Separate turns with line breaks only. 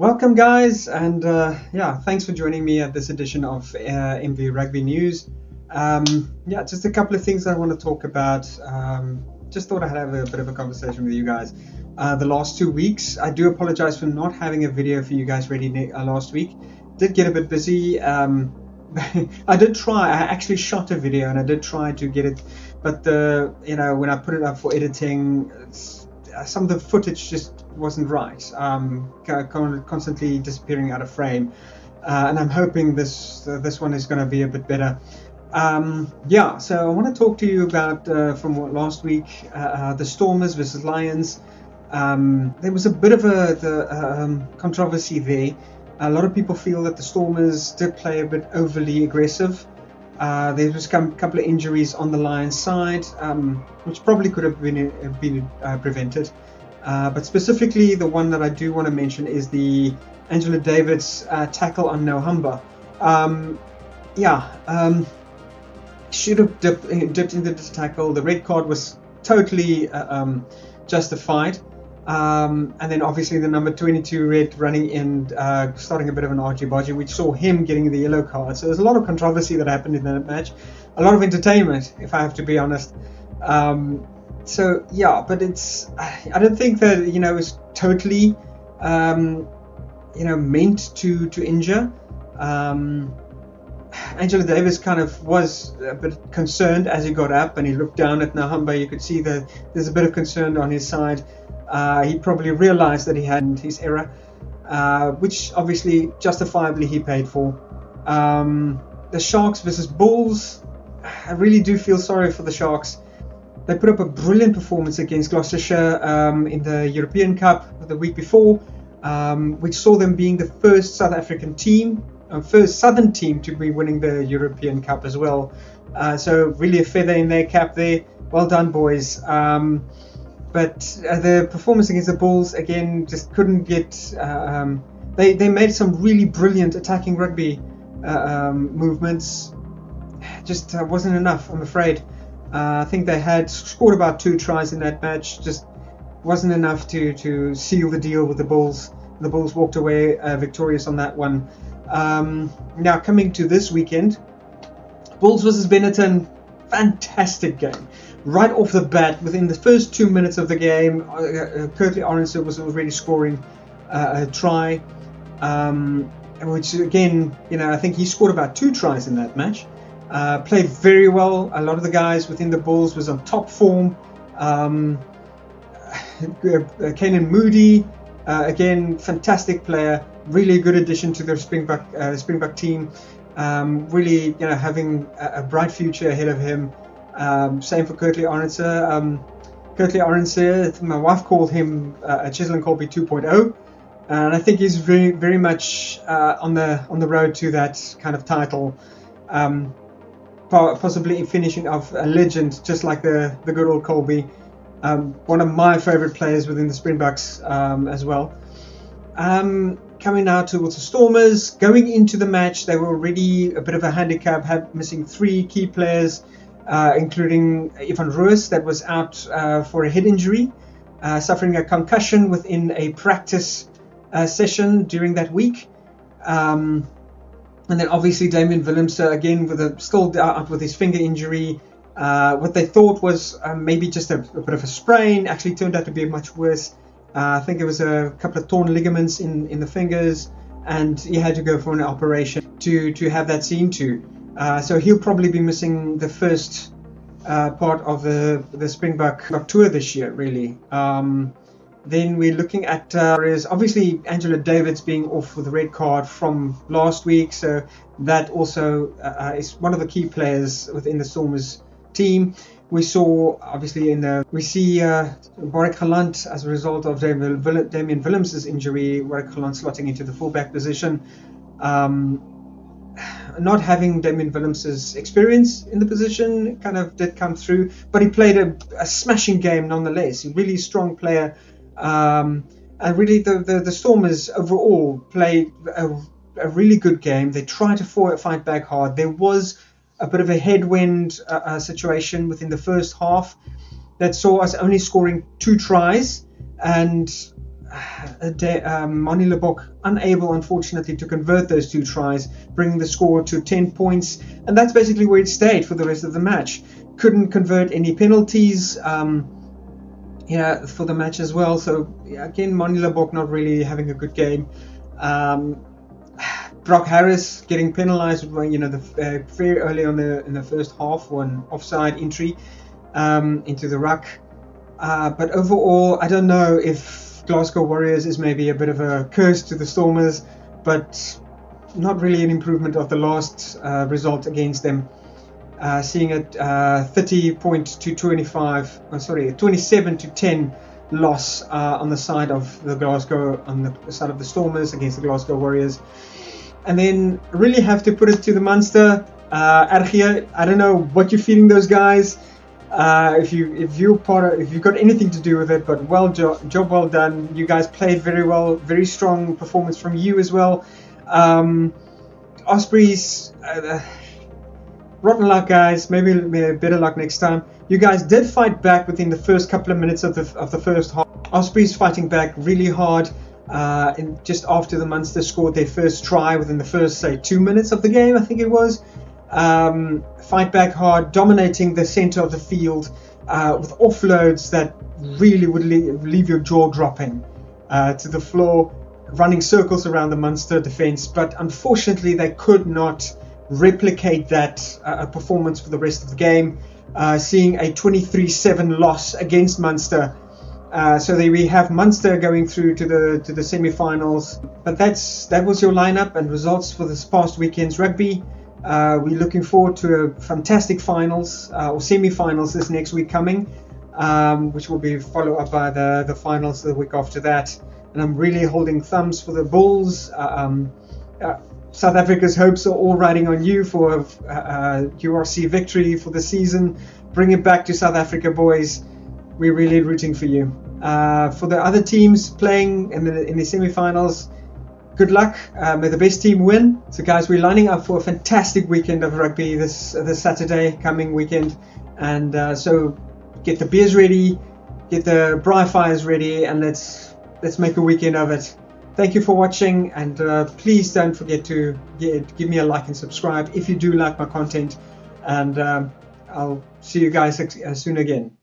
Welcome, guys, and thanks for joining me at this edition of MVRugby News. Just a couple of things I want to talk about. Just thought I'd have a bit of a conversation with you guys. The last 2 weeks, I do apologize for not having a video for you guys ready last week. Did get a bit busy. I did try. I actually shot a video and I did try to get it, but when I put it up for editing, some of the footage just wasn't right. Constantly disappearing out of frame, and I'm hoping this one is going to be a bit better. So I want to talk to you about from last week, the Stormers versus Lions. There was a bit of a controversy there. A lot of people feel that the Stormers did play a bit overly aggressive. There was a couple of injuries on the Lions side, which probably could have been prevented. But specifically, the one that I do want to mention is the Angela Davids tackle on Nohamba. Should have dipped into this tackle. The red card was totally justified. And then obviously the number 22 red running in, starting a bit of an argy-bargy, which saw him getting the yellow card. So there's a lot of controversy that happened in that match. A lot of entertainment, if I have to be honest. But I don't think that, it's totally, meant to injure. Angela Davis kind of was a bit concerned as he got up and he looked down at Nohamba. You could see that there's a bit of concern on his side. He probably realized that he had his error, which obviously justifiably he paid for. The Sharks versus Bulls, I really do feel sorry for the Sharks. They put up a brilliant performance against Gloucestershire in the European Cup the week before, which saw them being the first South African team, first Southern team to be winning the European Cup as well. So really a feather in their cap there. Well done, boys. But the performance against the Bulls, again, just couldn't get... They made some really brilliant attacking rugby movements. Just wasn't enough, I'm afraid. I think they had scored about 2 tries in that match. Just wasn't enough to seal the deal with the Bulls. The Bulls walked away victorious on that one. Now coming to this weekend, Bulls versus Benetton, fantastic game. Right off the bat, within the first 2 minutes of the game, Curtly Arendse was already scoring a try, which again, I think he scored about 2 tries in that match. Played very well. A lot of the guys within the Bulls was on top form. Kanan Moody, again, fantastic player. Really good addition to their Springbok team. Really, having a bright future ahead of him. Same for Curtly Arendse. Curtly Arendse, my wife called him Chislin Colby 2.0, and I think he's very, very much on the road to that kind of title. Possibly finishing off a legend, just like the good old Colby. One of my favorite players within the Springboks as well. Coming now towards the Stormers, going into the match, they were already a bit of a handicap, missing 3 key players, including Ivan Roos, that was out for a head injury, suffering a concussion within a practice session during that week. And then obviously Damien Willems, again, still out with his finger injury. What they thought was maybe just a bit of a sprain, actually turned out to be much worse. I think it was a couple of torn ligaments in the fingers, and he had to go for an operation to have that seen to. So he'll probably be missing the first part of the Springbok tour this year, really. Then we're looking at obviously Angela Davids being off with the red card from last week, so that also is one of the key players within the Stormers team. We saw obviously Warwick Galant, as a result of Damien Willems' injury, Warwick Galant slotting into the fullback position. Not having Damien Willems' experience in the position kind of did come through, but he played a smashing game nonetheless. A really strong player. And really the Stormers overall played a really good game. They tried to fight back hard. There was a bit of a headwind situation within the first half that saw us only scoring 2 tries, and Moni Lebok unable, unfortunately, to convert those 2 tries, bringing the score to 10 points. And that's basically where it stayed for the rest of the match. Couldn't convert any penalties for the match as well. So again, Moni Lebok not really having a good game. Brock Harris getting penalised, very early in the first half, one offside entry into the ruck. But overall, I don't know if Glasgow Warriors is maybe a bit of a curse to the Stormers, but not really an improvement of the last result against them. Seeing it 27-10 loss on the side of the side of the Stormers against the Glasgow Warriors. And then really have to put it to the Munster. RG, I don't know what you're feeling those guys. If you've got anything to do with it, but job well done. You guys played very well, very strong performance from you as well. Ospreys, rotten luck, guys. Maybe better luck next time. You guys did fight back within the first couple of minutes of the first half. Ospreys fighting back really hard. Just after the Munster scored their first try within the first, say, 2 minutes of the game, I think it was. Fight back hard, dominating the centre of the field with offloads that really would leave your jaw dropping to the floor, running circles around the Munster defence. But unfortunately, they could not replicate that performance for the rest of the game, seeing a 23-7 loss against Munster. So there we have Munster going through to the semi-finals. But that was your lineup and results for this past weekend's rugby. We're looking forward to a fantastic finals or semi-finals this next week coming, which will be followed up by the finals the week after that. And I'm really holding thumbs for the Bulls. South Africa's hopes are all riding on you for a URC victory for the season. Bring it back to South Africa, boys. We're really rooting for you. For the other teams playing in the semi-finals, good luck. May the best team win. So, guys, we're lining up for a fantastic weekend of rugby this Saturday coming weekend. And so get the beers ready, get the braai fires ready, and let's make a weekend of it. Thank you for watching, and please don't forget to give me a like and subscribe if you do like my content. And I'll see you guys soon again.